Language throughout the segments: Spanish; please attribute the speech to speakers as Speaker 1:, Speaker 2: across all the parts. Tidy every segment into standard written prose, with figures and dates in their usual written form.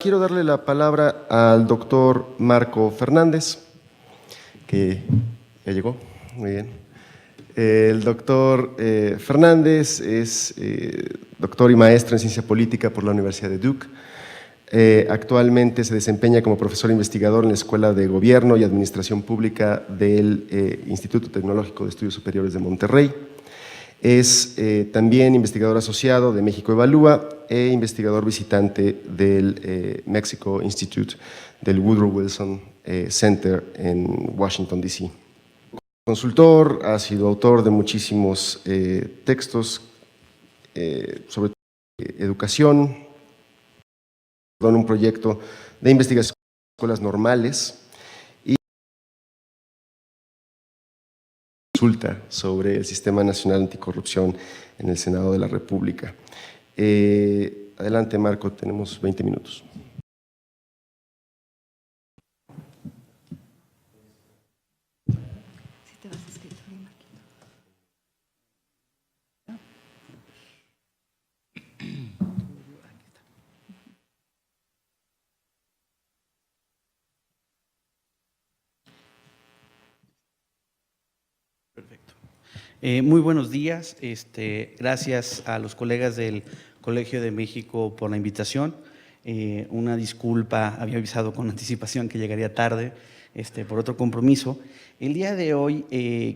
Speaker 1: Quiero darle la palabra al doctor Marco Fernández, que ya llegó, muy bien. El doctor Fernández es doctor y maestro en ciencia política por la Universidad de Duke. Actualmente se desempeña como profesor investigador en la Escuela de Gobierno y Administración Pública del Instituto Tecnológico de Estudios Superiores de Monterrey. Es también investigador asociado de México Evalúa e investigador visitante del Mexico Institute del Woodrow Wilson Center en Washington, D.C. Consultor, ha sido autor de muchísimos textos sobre educación, en un proyecto de investigación en escuelas normales y consulta sobre el Sistema Nacional Anticorrupción en el Senado de la República. Adelante, Marco, tenemos 20 minutos.
Speaker 2: Perfecto. Muy buenos días. Gracias a los colegas del Colegio de México por la invitación. Una disculpa, había avisado con anticipación que llegaría tarde por otro compromiso. El día de hoy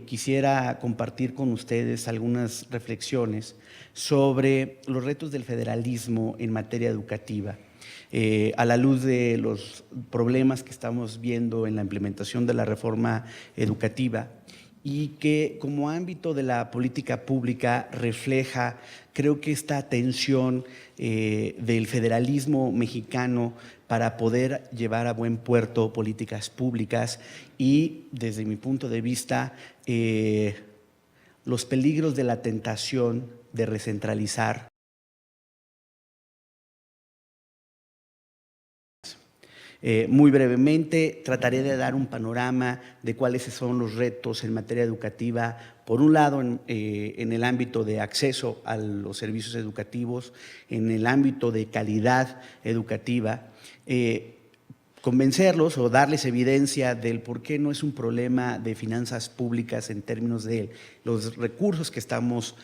Speaker 2: quisiera compartir con ustedes algunas reflexiones sobre los retos del federalismo en materia educativa. A la luz de los problemas que estamos viendo en la implementación de la reforma educativa, y que como ámbito de la política pública refleja, creo que esta tensión del federalismo mexicano para poder llevar a buen puerto políticas públicas y, desde mi punto de vista, los peligros de la tentación de recentralizar. Muy brevemente, trataré de dar un panorama de cuáles son los retos en materia educativa, por un lado en el ámbito de acceso a los servicios educativos, en el ámbito de calidad educativa, convencerlos o darles evidencia del por qué no es un problema de finanzas públicas en términos de los recursos que estamos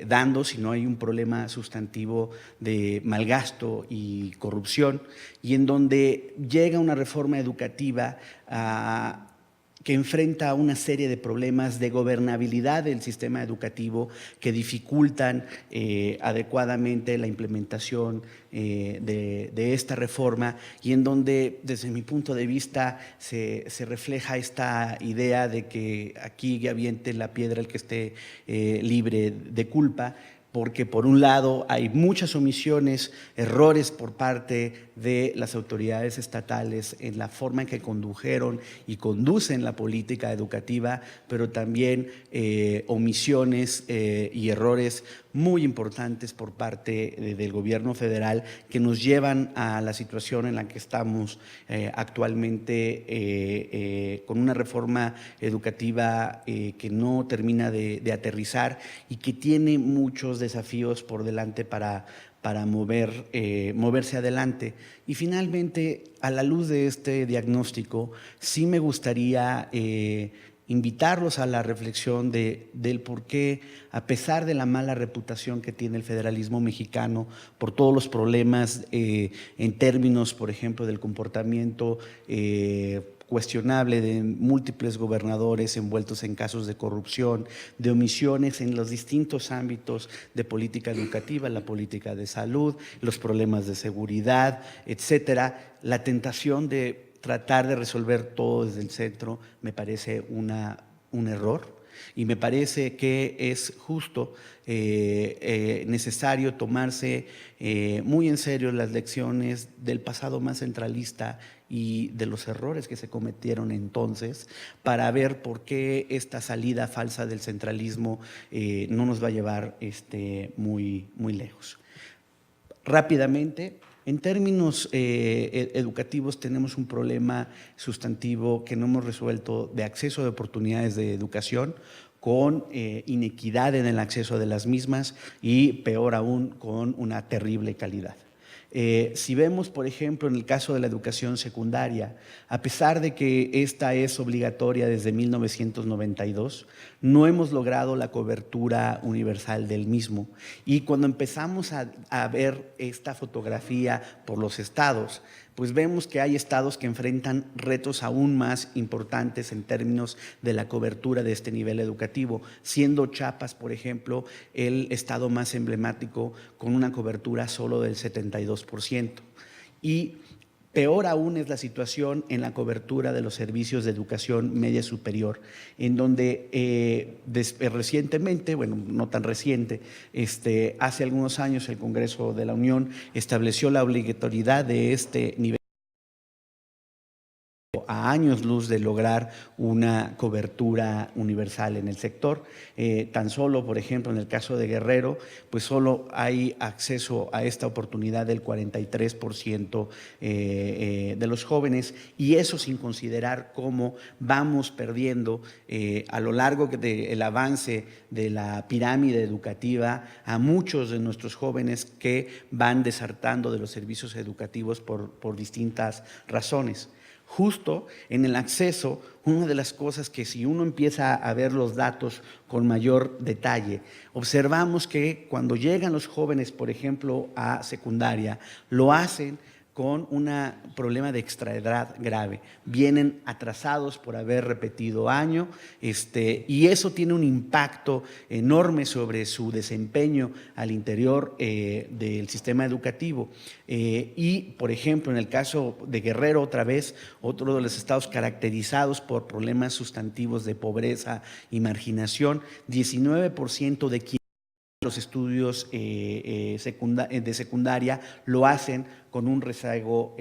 Speaker 2: dando, sino hay un problema sustantivo de malgasto y corrupción, y en donde llega una reforma educativa que enfrenta una serie de problemas de gobernabilidad del sistema educativo que dificultan adecuadamente la implementación de esta reforma, y en donde, desde mi punto de vista, se refleja esta idea de que aquí aviente la piedra el que esté libre de culpa, porque por un lado hay muchas omisiones, errores por parte de las autoridades estatales en la forma en que condujeron y conducen la política educativa, pero también omisiones y errores muy importantes por parte del gobierno federal que nos llevan a la situación en la que estamos actualmente, con una reforma educativa que no termina de aterrizar y que tiene muchos desafíos por delante para moverse adelante. Y finalmente, a la luz de este diagnóstico, sí me gustaría invitarlos a la reflexión del por qué, a pesar de la mala reputación que tiene el federalismo mexicano, por todos los problemas en términos, por ejemplo, del comportamiento cuestionable de múltiples gobernadores envueltos en casos de corrupción, de omisiones en los distintos ámbitos de política educativa, la política de salud, los problemas de seguridad, etcétera, la tentación de tratar de resolver todo desde el centro me parece un error. Y me parece que es justo necesario tomarse muy en serio las lecciones del pasado más centralista y de los errores que se cometieron entonces, para ver por qué esta salida falsa del centralismo no nos va a llevar muy lejos. Rápidamente, en términos educativos tenemos un problema sustantivo que no hemos resuelto de acceso de oportunidades de educación, con inequidad en el acceso de las mismas y, peor aún, con una terrible calidad. Si vemos, por ejemplo, en el caso de la educación secundaria, a pesar de que esta es obligatoria desde 1992, no hemos logrado la cobertura universal del mismo. Y cuando empezamos a ver esta fotografía por los estados, pues vemos que hay estados que enfrentan retos aún más importantes en términos de la cobertura de este nivel educativo, siendo Chiapas, por ejemplo, el estado más emblemático con una cobertura solo del 72%. Y peor aún es la situación en la cobertura de los servicios de educación media superior, en donde recientemente, bueno, no tan reciente, hace algunos años el Congreso de la Unión estableció la obligatoriedad de este nivel a años luz de lograr una cobertura universal en el sector. Tan solo, por ejemplo, en el caso de Guerrero, pues solo hay acceso a esta oportunidad del 43% de los jóvenes, y eso sin considerar cómo vamos perdiendo a lo largo del avance de la pirámide educativa a muchos de nuestros jóvenes que van desertando de los servicios educativos por distintas razones. Justo en el acceso, una de las cosas que si uno empieza a ver los datos con mayor detalle, observamos que cuando llegan los jóvenes, por ejemplo, a secundaria, lo hacen con un problema de extraedad grave. Vienen atrasados por haber repetido año, y eso tiene un impacto enorme sobre su desempeño al interior del sistema educativo. Y, por ejemplo, en el caso de Guerrero, otra vez, otro de los estados caracterizados por problemas sustantivos de pobreza y marginación, 19% de quienes los estudios de secundaria lo hacen con un rezago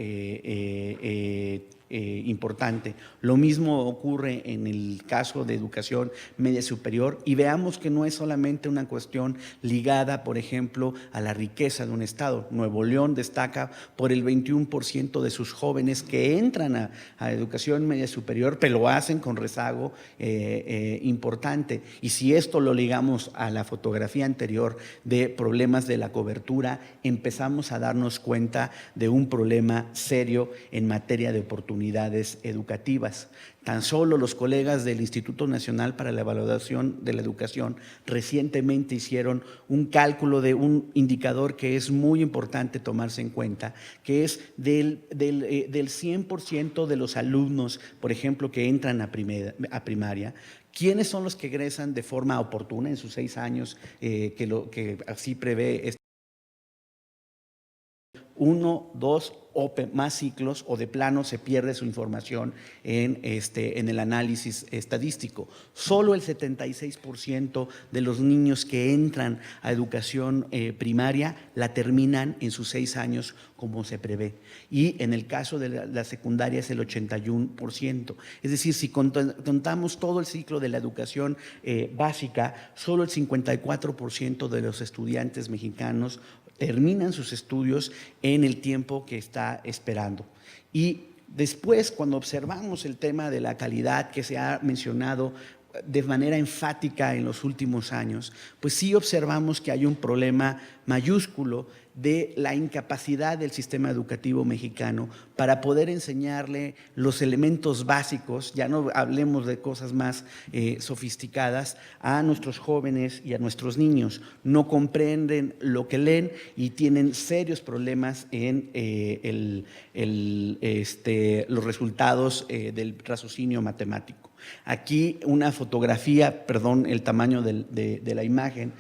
Speaker 2: importante. Lo mismo ocurre en el caso de educación media superior, y veamos que no es solamente una cuestión ligada, por ejemplo, a la riqueza de un estado. Nuevo León destaca por el 21% de sus jóvenes que entran a educación media superior, pero lo hacen con rezago importante. Y si esto lo ligamos a la fotografía anterior de problemas de la cobertura, empezamos a darnos cuenta de un problema serio en materia de oportunidades educativas. Tan solo los colegas del Instituto Nacional para la Evaluación de la Educación recientemente hicieron un cálculo de un indicador que es muy importante tomarse en cuenta, que es del 100% de los alumnos, por ejemplo, que entran a primaria. ¿Quiénes son los que egresan de forma oportuna en sus 6 años que así prevé 1, 2 o más ciclos, o de plano se pierde su información en el análisis estadístico? Solo el 76% de los niños que entran a educación primaria la terminan en sus 6 años como se prevé, y en el caso de la secundaria es el 81%. Es decir, si contamos todo el ciclo de la educación básica, solo el 54% de los estudiantes mexicanos terminan sus estudios en el tiempo que está esperando. Y después, cuando observamos el tema de la calidad que se ha mencionado de manera enfática en los últimos años, pues sí observamos que hay un problema mayúsculo de la incapacidad del sistema educativo mexicano para poder enseñarle los elementos básicos, ya no hablemos de cosas más sofisticadas, a nuestros jóvenes y a nuestros niños. No comprenden lo que leen y tienen serios problemas en los resultados del raciocinio matemático. Aquí una fotografía, perdón, el tamaño de la imagen,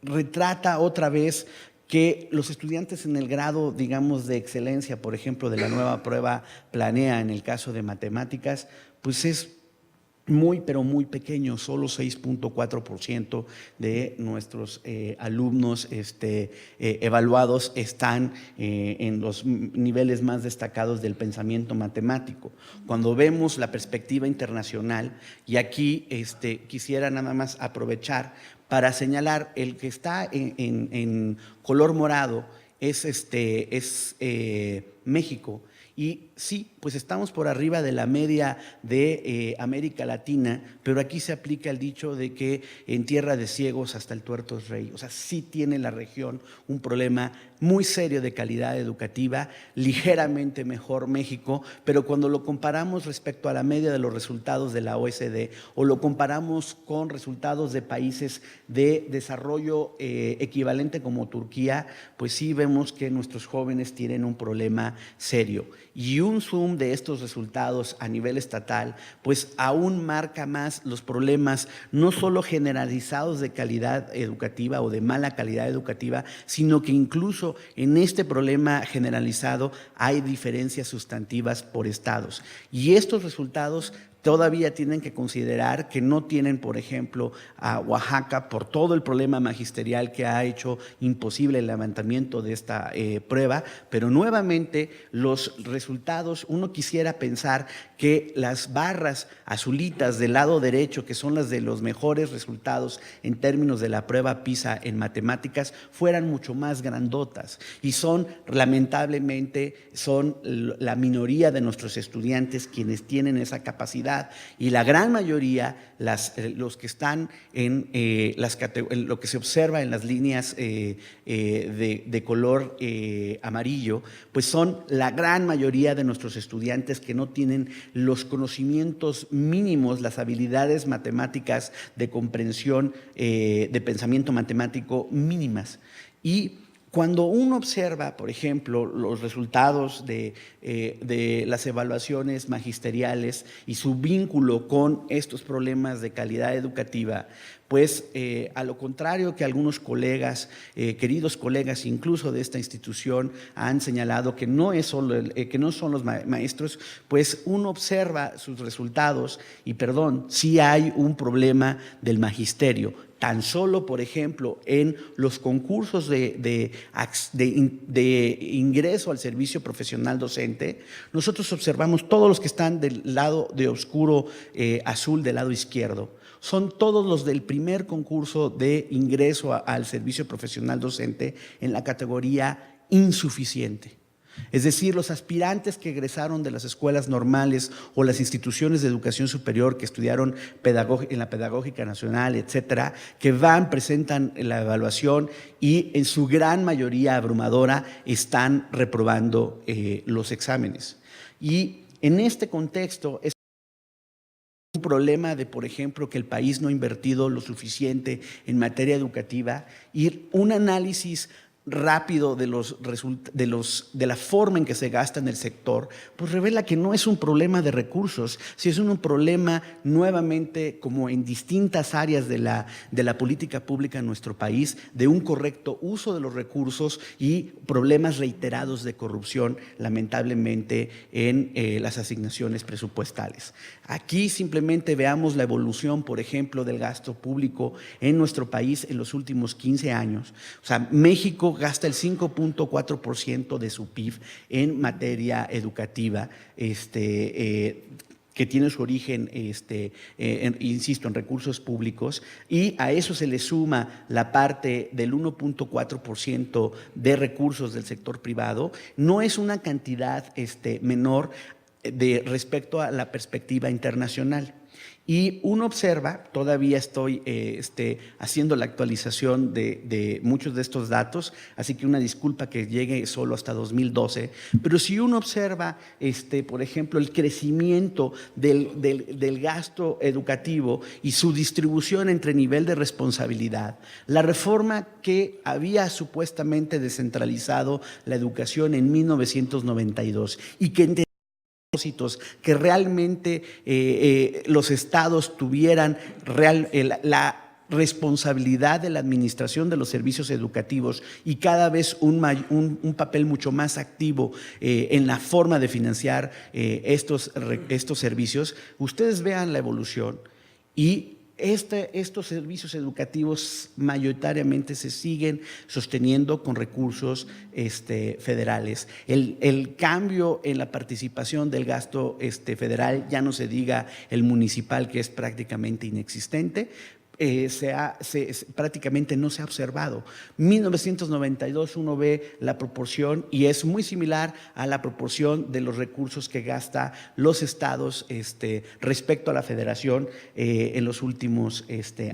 Speaker 2: retrata otra vez que los estudiantes en el grado, digamos, de excelencia, por ejemplo, de la nueva prueba Planea, en el caso de matemáticas, pues es muy, pero muy pequeño. Solo 6.4% de nuestros alumnos evaluados están en los niveles más destacados del pensamiento matemático. Cuando vemos la perspectiva internacional, y aquí quisiera nada más aprovechar para señalar el que está en color morado, es México. Y sí, pues estamos por arriba de la media de América Latina, pero aquí se aplica el dicho de que en tierra de ciegos hasta el tuerto es rey. O sea, sí tiene la región un problema muy serio de calidad educativa, ligeramente mejor México, pero cuando lo comparamos respecto a la media de los resultados de la OECD o lo comparamos con resultados de países de desarrollo equivalente como Turquía, pues sí vemos que nuestros jóvenes tienen un problema serio. Y un zoom de estos resultados a nivel estatal, pues aún marca más los problemas no solo generalizados de calidad educativa o de mala calidad educativa, sino que incluso en este problema generalizado hay diferencias sustantivas por estados. Y estos resultados todavía tienen que considerar que no tienen, por ejemplo, a Oaxaca por todo el problema magisterial que ha hecho imposible el levantamiento de esta prueba, pero nuevamente los resultados, uno quisiera pensar que las barras azulitas del lado derecho, que son las de los mejores resultados en términos de la prueba PISA en matemáticas, fueran mucho más grandotas. Y lamentablemente, son la minoría de nuestros estudiantes quienes tienen esa capacidad. Y la gran mayoría, los que están en lo que se observa en las líneas de color amarillo, pues son la gran mayoría de nuestros estudiantes que no tienen los conocimientos mínimos, las habilidades matemáticas de comprensión, de pensamiento matemático mínimas. Y cuando uno observa, por ejemplo, los resultados de las evaluaciones magisteriales y su vínculo con estos problemas de calidad educativa, pues a lo contrario que algunos colegas, queridos colegas incluso de esta institución, han señalado que no son los maestros, pues uno observa sus resultados y, sí hay un problema del magisterio. Tan solo, por ejemplo, en los concursos de ingreso al servicio profesional docente, nosotros observamos todos los que están del lado de oscuro azul del lado izquierdo. Son todos los del primer concurso de ingreso al servicio profesional docente en la categoría insuficiente. Es decir, los aspirantes que egresaron de las escuelas normales o las instituciones de educación superior que estudiaron en la Pedagógica Nacional, etcétera, que presentan la evaluación y en su gran mayoría abrumadora están reprobando los exámenes. Y en este contexto es un problema de, por ejemplo, que el país no ha invertido lo suficiente en materia educativa y un análisis rápido de la forma en que se gasta en el sector, pues revela que no es un problema de recursos, sino es un problema nuevamente, como en distintas áreas de la política pública en nuestro país, de un correcto uso de los recursos y problemas reiterados de corrupción, lamentablemente, en las asignaciones presupuestales. Aquí simplemente veamos la evolución, por ejemplo, del gasto público en nuestro país en los últimos 15 años. O sea, México gasta el 5.4% de su PIB en materia educativa, que tiene su origen, insisto, en recursos públicos, y a eso se le suma la parte del 1.4% de recursos del sector privado. No es una cantidad menor respecto a la perspectiva internacional. Y uno observa, todavía estoy haciendo la actualización de muchos de estos datos, así que una disculpa que llegue solo hasta 2012, pero si uno observa, por ejemplo, el crecimiento del gasto educativo y su distribución entre nivel de responsabilidad, la reforma que había supuestamente descentralizado la educación en 1992 y que que realmente los estados tuvieran la responsabilidad de la administración de los servicios educativos y cada vez un papel mucho más activo en la forma de financiar estos servicios. Ustedes vean la evolución y estos servicios educativos mayoritariamente se siguen sosteniendo con recursos federales. El cambio en la participación del gasto federal, ya no se diga el municipal, que es prácticamente inexistente, prácticamente no se ha observado. 1992 uno ve la proporción y es muy similar a la proporción de los recursos que gasta los estados respecto a la federación en los últimos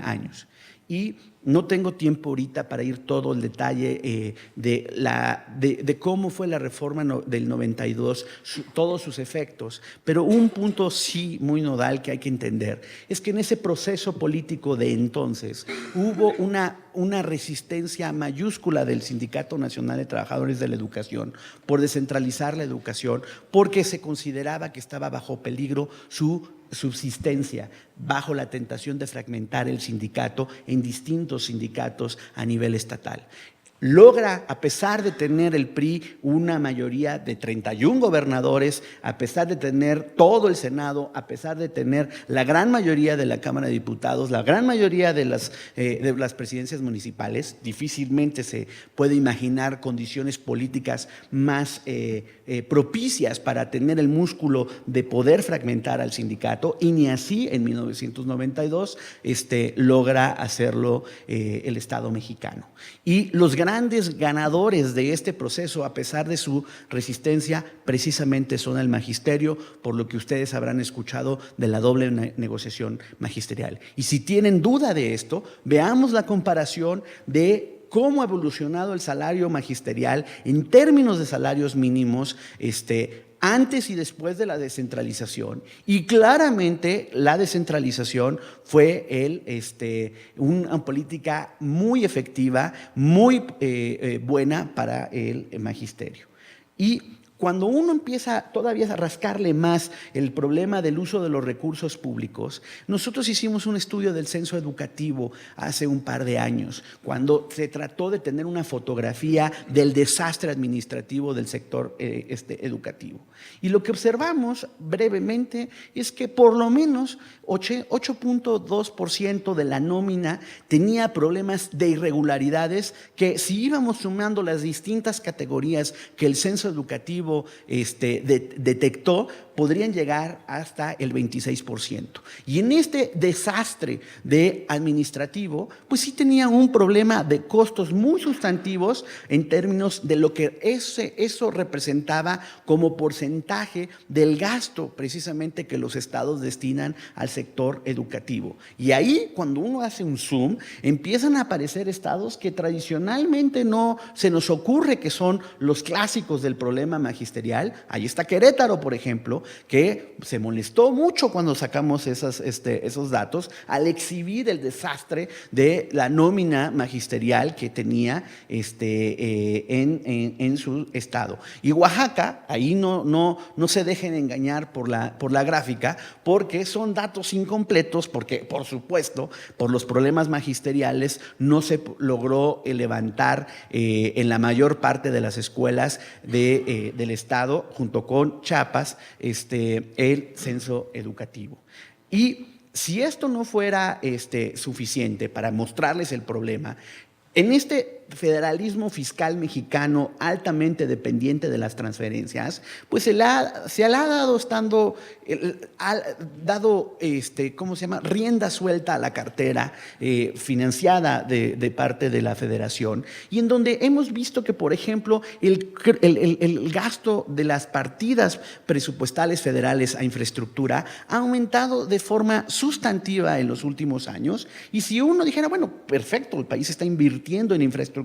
Speaker 2: años. Y no tengo tiempo ahorita para ir todo el detalle de cómo fue la reforma del 92, todos sus efectos, pero un punto sí muy nodal que hay que entender es que en ese proceso político de entonces hubo una resistencia mayúscula del Sindicato Nacional de Trabajadores de la Educación por descentralizar la educación, porque se consideraba que estaba bajo peligro su subsistencia, bajo la tentación de fragmentar el sindicato en distintos sindicatos a nivel estatal. Logra, a pesar de tener el PRI una mayoría de 31 gobernadores, a pesar de tener todo el Senado, a pesar de tener la gran mayoría de la Cámara de Diputados, la gran mayoría de las presidencias municipales, difícilmente se puede imaginar condiciones políticas más propicias para tener el músculo de poder fragmentar al sindicato, y ni así en 1992 logra hacerlo el Estado mexicano. Y los grandes ganadores de este proceso, a pesar de su resistencia, precisamente son el magisterio, por lo que ustedes habrán escuchado de la doble negociación magisterial. Y si tienen duda de esto, veamos la comparación de cómo ha evolucionado el salario magisterial en términos de salarios mínimos antes y después de la descentralización. Y claramente la descentralización fue una política muy efectiva, muy buena para el magisterio. Y cuando uno empieza todavía a rascarle más el problema del uso de los recursos públicos, nosotros hicimos un estudio del censo educativo hace un par de años, cuando se trató de tener una fotografía del desastre administrativo del sector educativo. Y lo que observamos brevemente es que por lo menos 8.2% de la nómina tenía problemas de irregularidades que, si íbamos sumando las distintas categorías que el censo educativo detectó, podrían llegar hasta el 26%. Y en este desastre administrativo, pues sí tenía un problema de costos muy sustantivos en términos de lo que eso representaba como porcentaje del gasto precisamente que los estados destinan al sector educativo. Y ahí, cuando uno hace un zoom, empiezan a aparecer estados que tradicionalmente no se nos ocurre que son los clásicos del problema magisterial. Ahí está Querétaro, por ejemplo, que se molestó mucho cuando sacamos esos datos al exhibir el desastre de la nómina magisterial que tenía en su estado. Y Oaxaca, ahí no se dejen engañar por la gráfica, porque son datos incompletos, porque por supuesto por los problemas magisteriales no se logró levantar en la mayor parte de las escuelas del estado, junto con Chiapas, el censo educativo. Y si esto no fuera suficiente para mostrarles el problema, en este federalismo fiscal mexicano altamente dependiente de las transferencias, pues se le ha dado rienda suelta a la cartera financiada de parte de la federación, y en donde hemos visto que, por ejemplo, el gasto de las partidas presupuestales federales a infraestructura ha aumentado de forma sustantiva en los últimos años. Y si uno dijera, bueno, perfecto, el país está invirtiendo en infraestructura,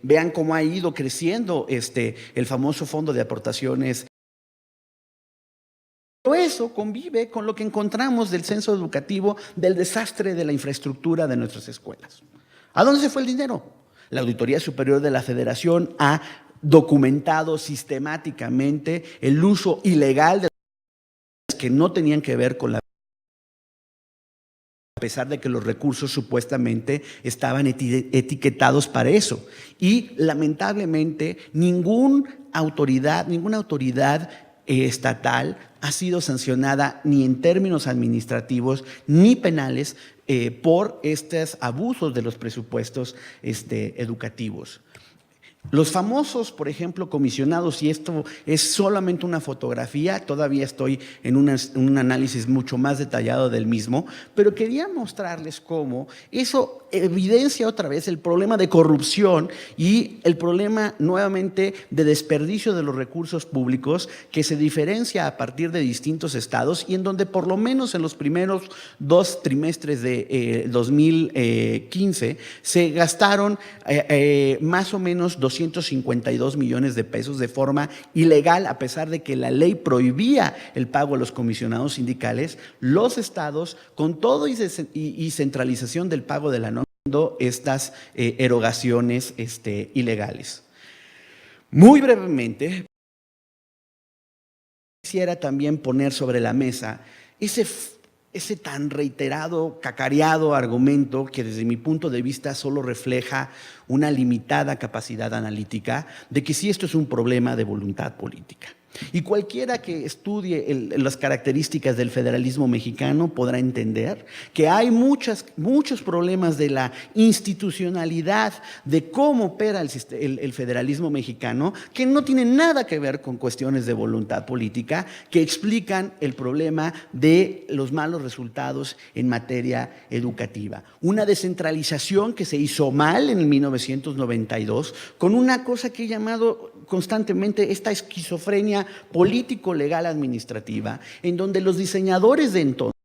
Speaker 2: vean cómo ha ido creciendo el famoso fondo de aportaciones. Pero eso convive con lo que encontramos del censo educativo, del desastre de la infraestructura de nuestras escuelas. ¿A dónde se fue el dinero? La Auditoría Superior de la Federación ha documentado sistemáticamente el uso ilegal de que no tenían que ver con la, a pesar de que los recursos supuestamente estaban etiquetados para eso. Y lamentablemente ninguna autoridad estatal ha sido sancionada ni en términos administrativos ni penales por estos abusos de los presupuestos educativos. Los famosos, por ejemplo, comisionados, y esto es solamente una fotografía, todavía estoy en un análisis mucho más detallado del mismo, pero quería mostrarles cómo eso evidencia otra vez el problema de corrupción y el problema nuevamente de desperdicio de los recursos públicos que se diferencia a partir de distintos estados y en donde por lo menos en los primeros 2 trimestres de 2015 se gastaron más o menos 252 millones de pesos de forma ilegal, a pesar de que la ley prohibía el pago a los comisionados sindicales. Los estados, con todo y centralización del pago de la nómina, estas erogaciones ilegales. Muy brevemente, quisiera también poner sobre la mesa ese tan reiterado, cacareado argumento que desde mi punto de vista solo refleja una limitada capacidad analítica de que sí esto es un problema de voluntad política. Y cualquiera que estudie las características del federalismo mexicano podrá entender que hay muchos problemas de la institucionalidad de cómo opera el federalismo mexicano que no tienen nada que ver con cuestiones de voluntad política, que explican el problema de los malos resultados en materia educativa. Una descentralización que se hizo mal en el 1992 con una cosa que he llamado constantemente esta esquizofrenia político-legal administrativa, en donde los diseñadores de entonces,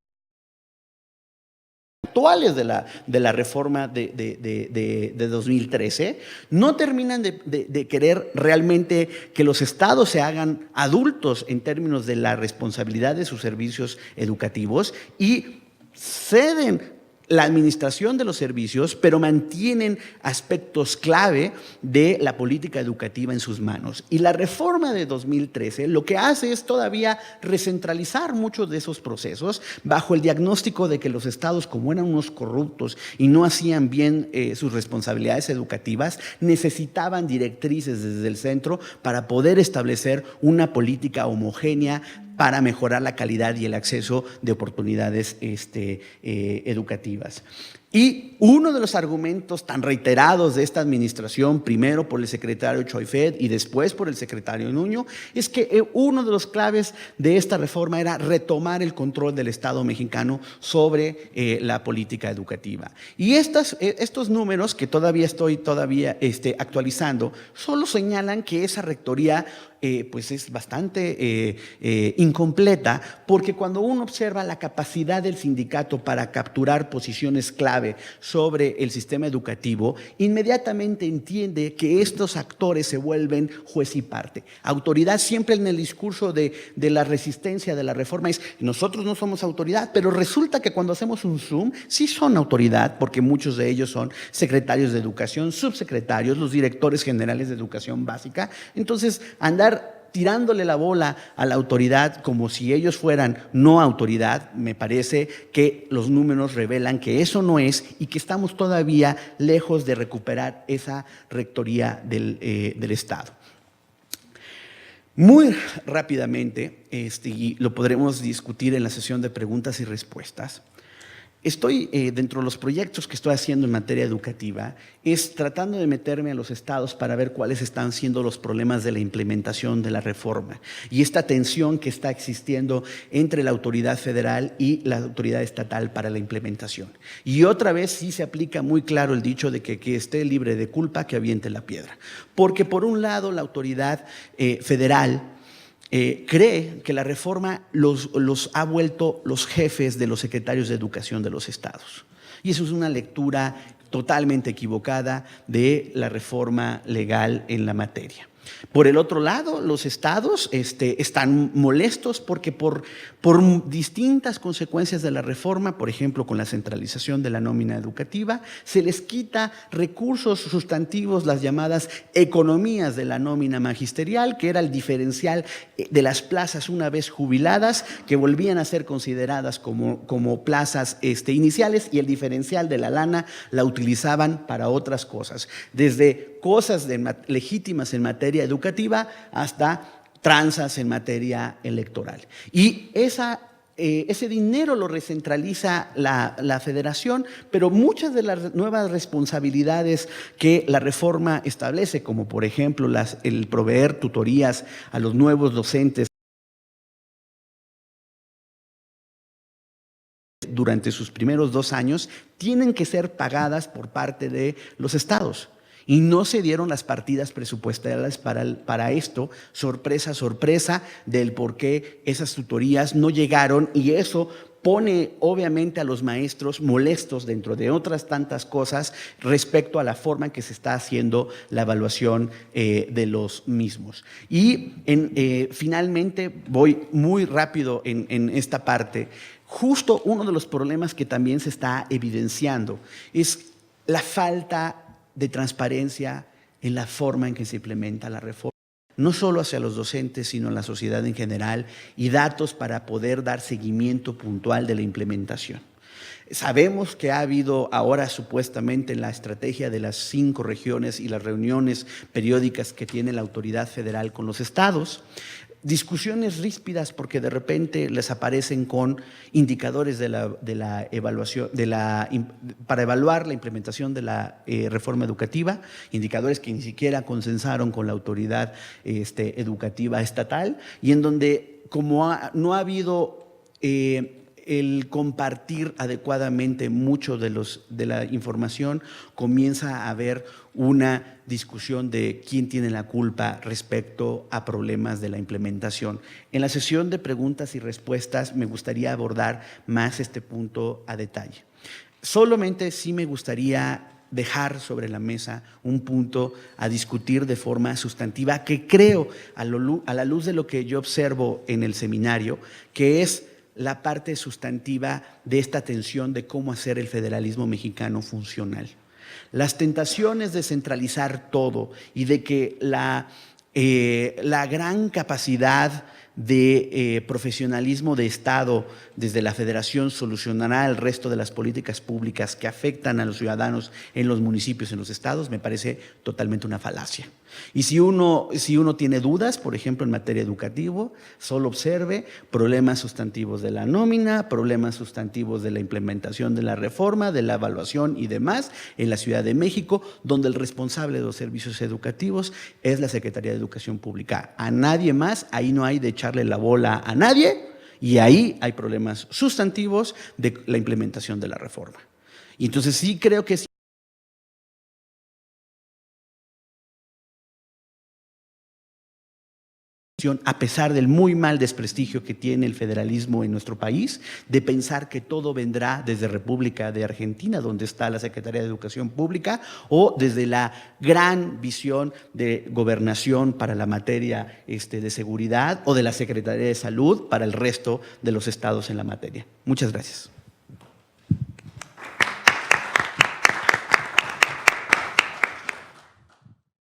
Speaker 2: actuales de la reforma de 2013, no terminan de querer realmente que los estados se hagan adultos en términos de la responsabilidad de sus servicios educativos y ceden la administración de los servicios, pero mantienen aspectos clave de la política educativa en sus manos. Y la reforma de 2013 lo que hace es todavía recentralizar muchos de esos procesos bajo el diagnóstico de que los estados, como eran unos corruptos y no hacían bien sus responsabilidades educativas, necesitaban directrices desde el centro para poder establecer una política homogénea para mejorar la calidad y el acceso de oportunidades educativas. Y uno de los argumentos tan reiterados de esta administración, primero por el secretario Choi Fed y después por el secretario Nuño, es que uno de los claves de esta reforma era retomar el control del Estado mexicano sobre la política educativa. Y estos números, que todavía estoy actualizando, solo señalan que esa rectoría pues es bastante incompleta, porque cuando uno observa la capacidad del sindicato para capturar posiciones clave sobre el sistema educativo, inmediatamente entiende que estos actores se vuelven juez y parte. Autoridad siempre en el discurso de la resistencia de la reforma es: nosotros no somos autoridad, pero resulta que cuando hacemos un zoom sí son autoridad, porque muchos de ellos son secretarios de educación, subsecretarios, los directores generales de educación básica. Entonces, andar tirándole la bola a la autoridad como si ellos fueran no autoridad, me parece que los números revelan que eso no es y que estamos todavía lejos de recuperar esa rectoría del Estado. Muy rápidamente, y lo podremos discutir en la sesión de preguntas y respuestas, estoy dentro de los proyectos que estoy haciendo en materia educativa, es tratando de meterme a los estados para ver cuáles están siendo los problemas de la implementación de la reforma y esta tensión que está existiendo entre la autoridad federal y la autoridad estatal para la implementación. Y otra vez sí se aplica muy claro el dicho de que esté libre de culpa, que aviente la piedra. Porque por un lado la autoridad federal cree que la reforma los ha vuelto los jefes de los secretarios de educación de los estados. Y eso es una lectura totalmente equivocada de la reforma legal en la materia. Por el otro lado, los estados están molestos porque por distintas consecuencias de la reforma, por ejemplo, con la centralización de la nómina educativa, se les quita recursos sustantivos, las llamadas economías de la nómina magisterial, que era el diferencial de las plazas una vez jubiladas, que volvían a ser consideradas como plazas iniciales, y el diferencial de la lana la utilizaban para otras cosas, desde cosas legítimas en materia educativa hasta tranzas en materia electoral. Y ese dinero lo recentraliza la federación, pero muchas de las nuevas responsabilidades que la reforma establece, como por ejemplo el proveer tutorías a los nuevos docentes durante sus primeros 2 años, tienen que ser pagadas por parte de los estados. Y no se dieron las partidas presupuestarias para esto, sorpresa, sorpresa, del por qué esas tutorías no llegaron, y eso pone obviamente a los maestros molestos, dentro de otras tantas cosas, respecto a la forma en que se está haciendo la evaluación de los mismos. Y finalmente, voy muy rápido en esta parte, justo uno de los problemas que también se está evidenciando es la falta de transparencia en la forma en que se implementa la reforma, no solo hacia los docentes, sino en la sociedad en general, y datos para poder dar seguimiento puntual de la implementación. Sabemos que ha habido ahora supuestamente la estrategia de las 5 regiones y las reuniones periódicas que tiene la autoridad federal con los estados, discusiones ríspidas porque de repente les aparecen con indicadores de la evaluación, para evaluar la implementación de la reforma educativa, indicadores que ni siquiera consensaron con la autoridad educativa estatal, y en donde como no ha habido el compartir adecuadamente mucho de la información, comienza a haber una discusión de quién tiene la culpa respecto a problemas de la implementación. En la sesión de preguntas y respuestas me gustaría abordar más este punto a detalle. Solamente sí me gustaría dejar sobre la mesa un punto a discutir de forma sustantiva que creo, a la luz de lo que yo observo en el seminario, que es la parte sustantiva de esta tensión de cómo hacer el federalismo mexicano funcional. Las tentaciones de centralizar todo y de que la gran capacidad de profesionalismo de Estado desde la Federación solucionará el resto de las políticas públicas que afectan a los ciudadanos en los municipios, en los estados, me parece totalmente una falacia. Y si uno tiene dudas, por ejemplo, en materia educativa, solo observe problemas sustantivos de la nómina, problemas sustantivos de la implementación de la reforma, de la evaluación y demás en la Ciudad de México, donde el responsable de los servicios educativos es la Secretaría de Educación Pública. A nadie más, ahí no hay de echarle la bola a nadie, y ahí hay problemas sustantivos de la implementación de la reforma. Y entonces sí creo que a pesar del muy mal desprestigio que tiene el federalismo en nuestro país, de pensar que todo vendrá desde República de Argentina, donde está la Secretaría de Educación Pública, o desde la gran visión de gobernación para la materia de seguridad, o de la Secretaría de Salud para el resto de los estados en la materia. Muchas gracias.